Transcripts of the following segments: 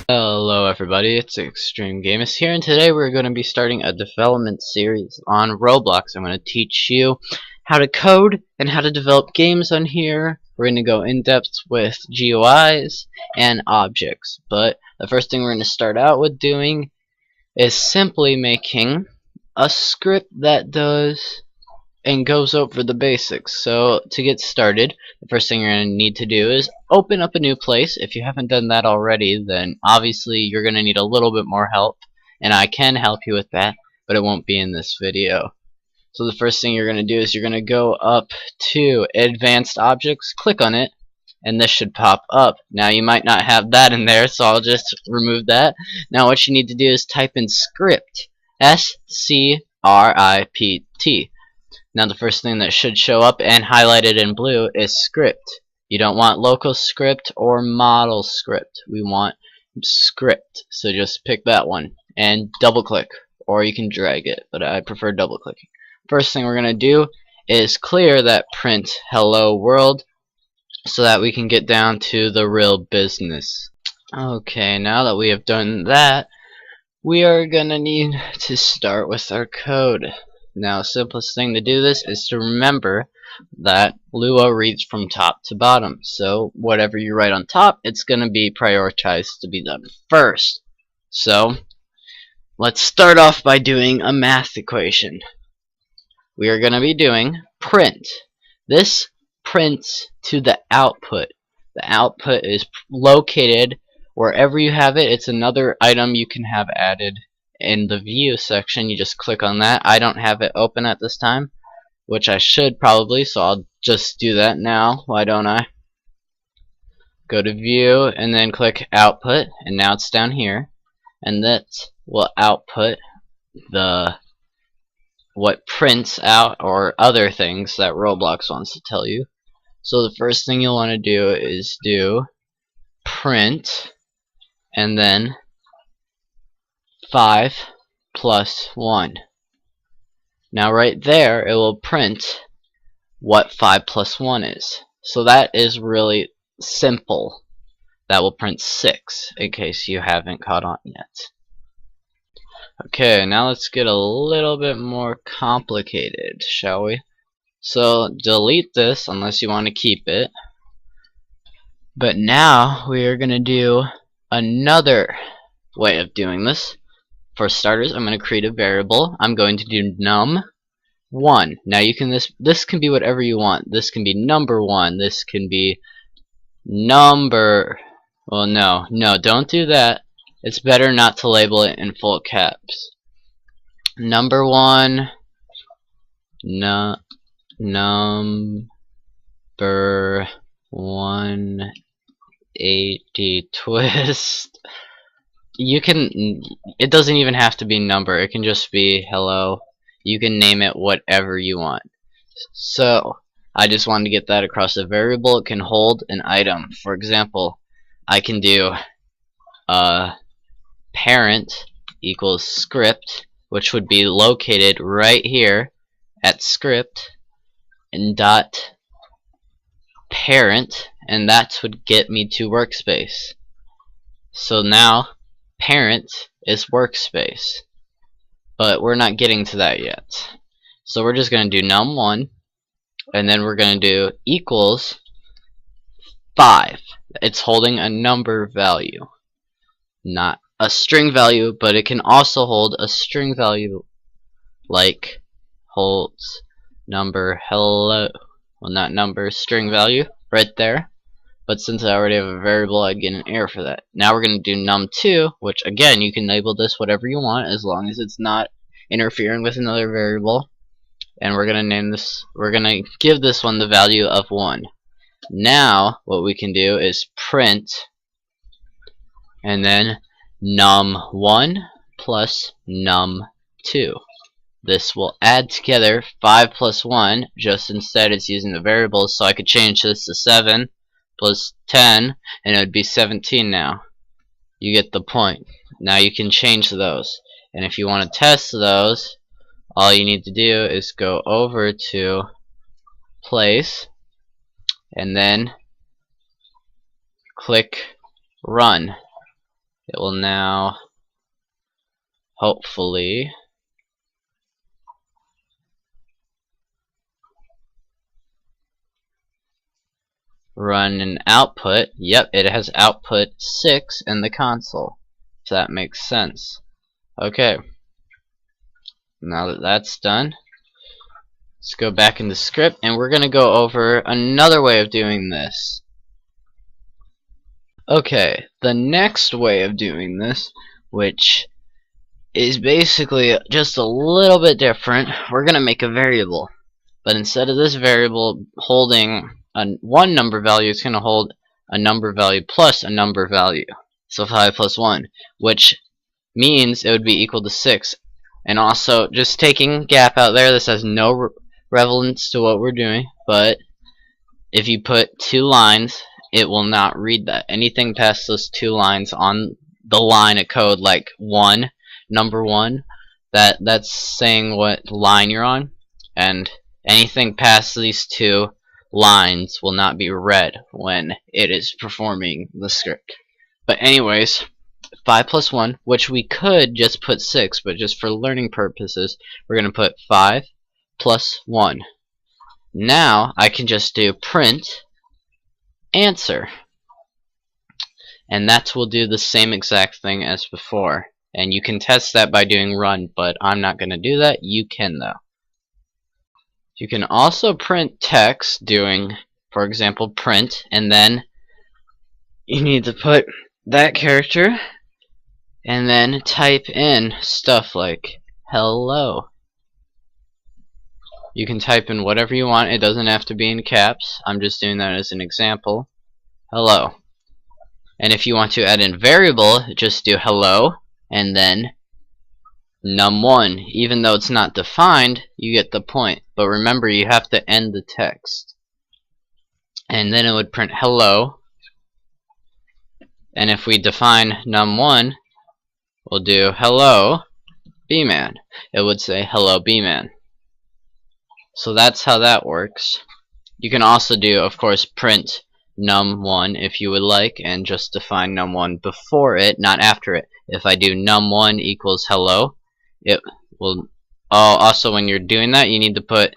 Hello everybody, it's ExtremeGamist here, and today we're going to be starting a development series on Roblox. I'm going to teach you how to code and how to develop games on here. We're going to go in depth with GUIs and objects, but the first thing we're going to start out with doing is simply making a script that does and goes over the basics. So to get started, the first thing you're going to need to do is open up a new place. If you haven't done that already, then obviously you're going to need a little bit more help, and I can help you with that, but it won't be in this video. So the first thing you're going to do is you're going to go up to Advanced Objects, click on it, and this should pop up. Now you might not have that in there, so I'll just remove that. Now what you need to do is type in script, S-C-R-I-P-T. Now the first thing that should show up and highlighted in blue is script. You don't want local script or model script. We want script. So just pick that one and double click, or you can drag it, but I prefer double clicking. First thing we're going to do is clear that print hello world so that we can get down to the real business. Okay, now that we have done that, we are going to need to start with our code. Now, simplest thing to do this is to remember that Lua reads from top to bottom. So whatever you write on top, it's going to be prioritized to be done first. So let's start off by doing a math equation. We are going to be doing print. This prints to the output. The output is located wherever you have it. It's another item you can have added in the view section. You just click on that. I don't have it open at this time, which I should probably, so I'll just do that now. Why don't I? Go to view and then click output, and now it's down here, and that will output what prints out or other things that Roblox wants to tell you. So the first thing you'll want to do is do print and then 5 plus 1. Now right there it will print what 5 plus 1 is. So that is really simple. That will print 6 in case you haven't caught on yet. Okay, now let's get a little bit more complicated, shall we? So delete this unless you want to keep it. But now we are going to do another way of doing this. For starters, I'm going to create a variable. I'm going to do num1. Now you can this can be whatever you want. This can be number 1. This can be number. Well, no, don't do that. It's better not to label it in full caps. Number 1. Number 180 twist. You can, it doesn't even have to be number, it can just be hello. You can name it whatever you want. So I just wanted to get that across. A variable, it can hold an item. For example, I can do parent equals script, which would be located right here at script, and dot parent, and that would get me to workspace. So now parent is workspace, but we're not getting to that yet. So we're just going to do num1, and then we're going to do equals 5. It's holding a number value, not a string value, but it can also hold a string value, like holds number hello, well, not number, string value right there. But since I already have a variable, I'd get an error for that. Now we're going to do num2, which again, you can label this whatever you want as long as it's not interfering with another variable. And we're going to name this, we're going to give this one the value of 1. Now what we can do is print and then num1 plus num2. This will add together 5 plus 1, just instead it's using the variables, so I could change this to 7 plus 10, and it would be 17 now. You get the point. Now you can change those. And if you want to test those, all you need to do is go over to place and then click run. It will now hopefully run an output. Yep, it has output 6 in the console. If that makes sense. Okay. Now that that's done, let's go back in the script and we're going to go over another way of doing this. Okay, the next way of doing this, which is basically just a little bit different, we're going to make a variable. But instead of this variable holding one number value, it's going to hold a number value plus a number value. So 5 plus 1, which means it would be equal to 6. And also, just taking gap out there, this has no relevance to what we're doing, but if you put 2 lines, it will not read that. Anything past those 2 lines on the line of code, like 1, number 1, that's saying what line you're on, and anything past these 2 lines will not be read when it is performing the script. But anyways, 5 plus 1, which we could just put 6, but just for learning purposes, we're going to put 5 plus 1. Now I can just do print answer, and that will do the same exact thing as before. And you can test that by doing run, but I'm not going to do that. You can though. You can also print text doing, for example, print, and then you need to put that character and then type in stuff like hello. You can type in whatever you want. It doesn't have to be in caps. I'm just doing that as an example. Hello. And if you want to add in variable, just do hello and then num1. Even though it's not defined, you get the point. But remember, you have to end the text. And then it would print hello. And if we define num1, we'll do hello bman. It would say hello bman. So that's how that works. You can also do, of course, print num1 if you would like, and just define num1 before it, not after it. If I do num1 equals hello, it will also, when you're doing that, you need to put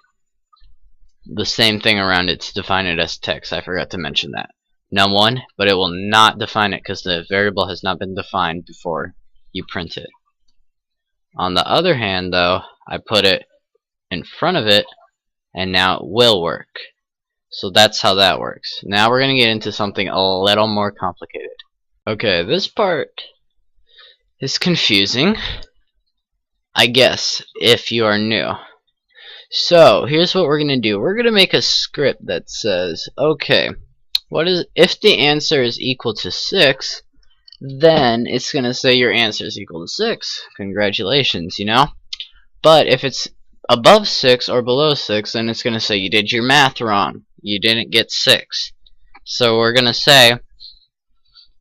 the same thing around it to define it as text. I forgot to mention that. Num1, but it will not define it because the variable has not been defined before you print it. On the other hand, though, I put it in front of it, and now it will work. So that's how that works. Now we're going to get into something a little more complicated. Okay, this part is confusing, I guess, if you are new. So here's what we're going to do. We're going to make a script that says, okay, if the answer is equal to 6, then it's going to say your answer is equal to 6. Congratulations, you know? But if it's above 6 or below 6, then it's going to say you did your math wrong. You didn't get 6. So we're going to say,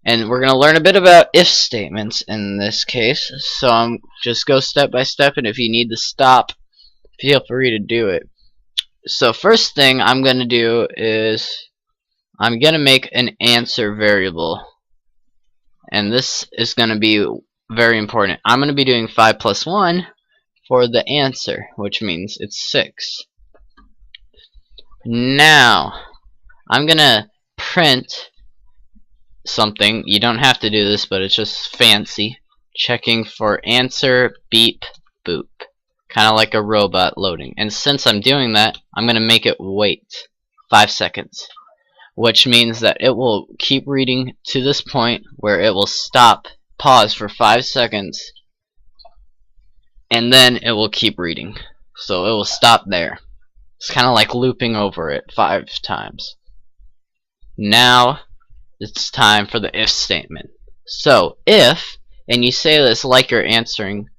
and we're going to learn a bit about if statements in this case. So just go step by step, and if you need to stop, feel free to do it. So first thing I'm going to do is I'm going to make an answer variable. And this is going to be very important. I'm going to be doing 5 plus 1 for the answer, which means it's 6. Now, I'm going to print something. You don't have to do this, but it's just fancy. Checking for answer beep boop. Kind of like a robot loading. And since I'm doing that, I'm going to make it wait 5 seconds. Which means that it will keep reading to this point where it will pause for 5 seconds, and then it will keep reading. So it will stop there. It's kind of like looping over it 5 times. Now it's time for the if statement. So if, and you say this like you're asking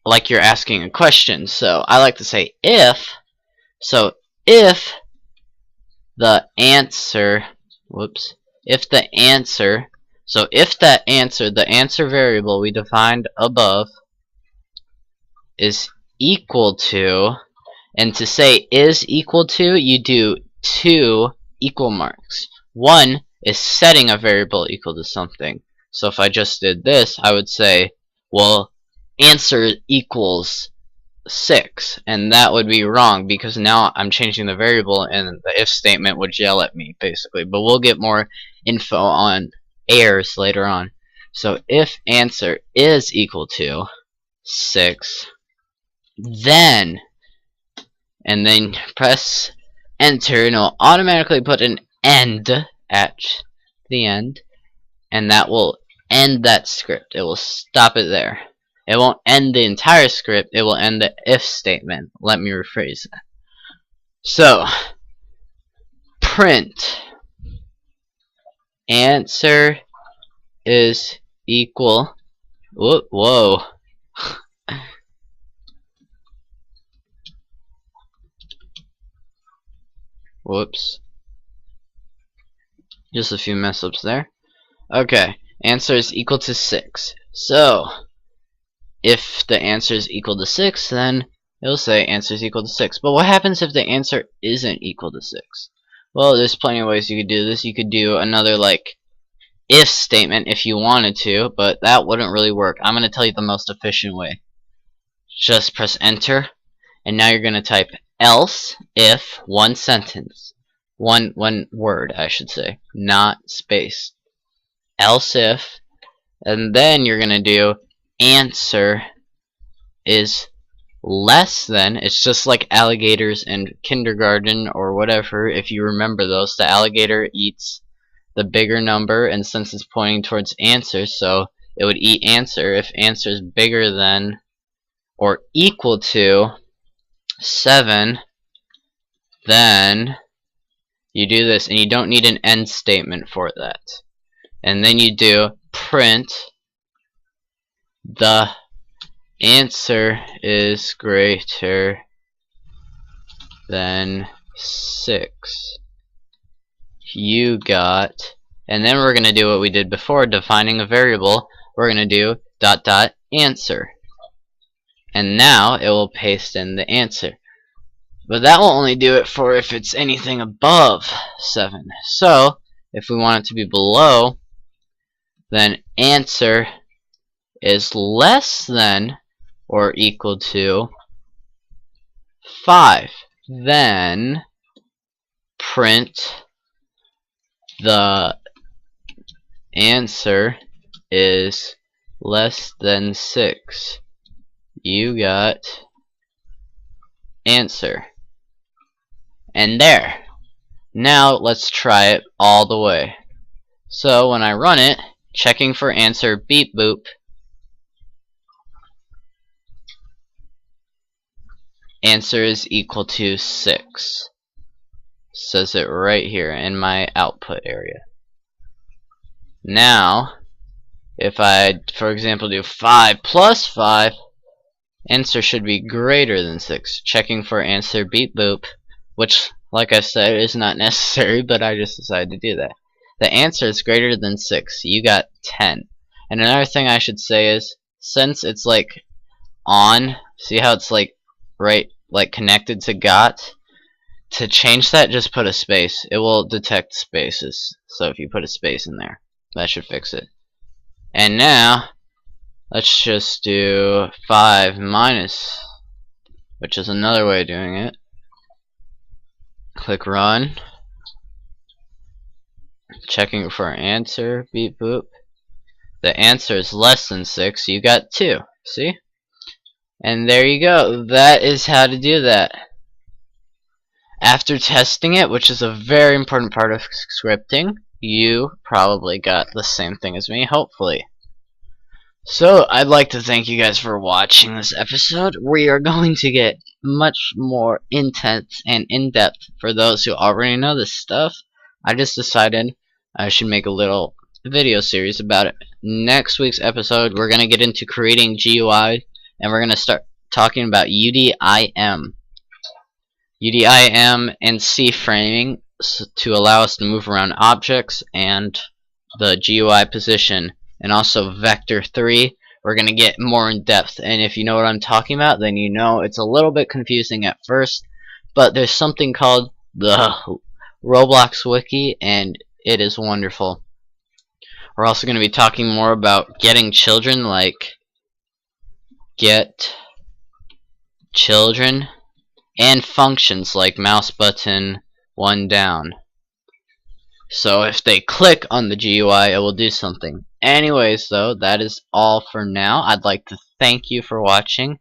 a question. So I like to say if. So if the answer, the answer variable we defined above is equal to, and to say is equal to, you do two equal marks. One is setting a variable equal to something. So if I just did this, I would say, well, answer equals 6, and that would be wrong because now I'm changing the variable and the if statement would yell at me basically. But we'll get more info on errors later on. So if answer is equal to 6, then, and then press enter, and it'll automatically put an end at the end, and that will end that script. It will stop it there. It won't end the entire script, it will end the if statement. Let me rephrase that. So, print answer is equal, whoa. Whoops. Just a few mess ups there. Okay, answer is equal to 6. So, if the answer is equal to 6, then it'll say answer is equal to 6. But what happens if the answer isn't equal to 6? Well, there's plenty of ways you could do this. You could do another, like, if statement if you wanted to, but that wouldn't really work. I'm going to tell you the most efficient way. Just press enter, and now you're going to type else if one sentence. One word, I should say, not space. Else if, and then you're going to do answer is less than, it's just like alligators in kindergarten or whatever, if you remember those. The alligator eats the bigger number, and since it's pointing towards answer, so it would eat answer. If answer is bigger than or equal to 7, then you do this, and you don't need an end statement for that. And then you do print the answer is greater than 6. You got, and then we're going to do what we did before, defining a variable. We're going to do ... answer. And now it will paste in the answer. But that will only do it for if it's anything above 7. So, if we want it to be below, then answer is less than or equal to 5. Then print the answer is less than 6. You got answer. And there. Now let's try it all the way. So when I run it, checking for answer, beep boop, answer is equal to 6. Says it right here in my output area. Now, if I, for example, do 5 plus 5, answer should be greater than 6. Checking for answer, beep boop, which, like I said, is not necessary, but I just decided to do that. The answer is greater than 6. You got 10. And another thing I should say is, since it's like on, see how it's like right, like connected to got? To change that, just put a space. It will detect spaces. So if you put a space in there, that should fix it. And now, let's just do 5 minus, which is another way of doing it. Click run. Checking for answer, beep boop. The answer is less than 6. You got 2. See? And there you go. That is how to do that. After testing it, which is a very important part of scripting, you probably got the same thing as me, hopefully. So, I'd like to thank you guys for watching this episode. We are going to get much more intense and in-depth for those who already know this stuff. I just decided I should make a little video series about it. Next week's episode, we're going to get into creating GUI, and we're going to start talking about UDIM. UDIM and C-framing to allow us to move around objects and the GUI position, and also Vector 3, we're gonna get more in depth. And if you know what I'm talking about, then you know it's a little bit confusing at first, but there's something called the Roblox Wiki, and it is wonderful. We're also going to be talking more about getting children, like get children, and functions like mouse button, one down. So if they click on the GUI, it will do something. Anyways, though, that is all for now. I'd like to thank you for watching.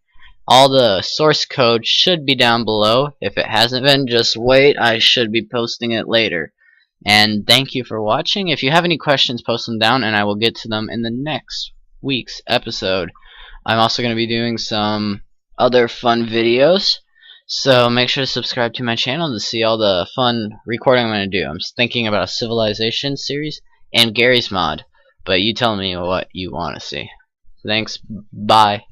All the source code should be down below. If it hasn't been, just wait. I should be posting it later. And thank you for watching. If you have any questions, post them down and I will get to them in the next week's episode. I'm also going to be doing some other fun videos, so make sure to subscribe to my channel to see all the fun recording I'm going to do. I'm thinking about a Civilization series and Gary's mod, but you tell me what you want to see. Thanks, bye.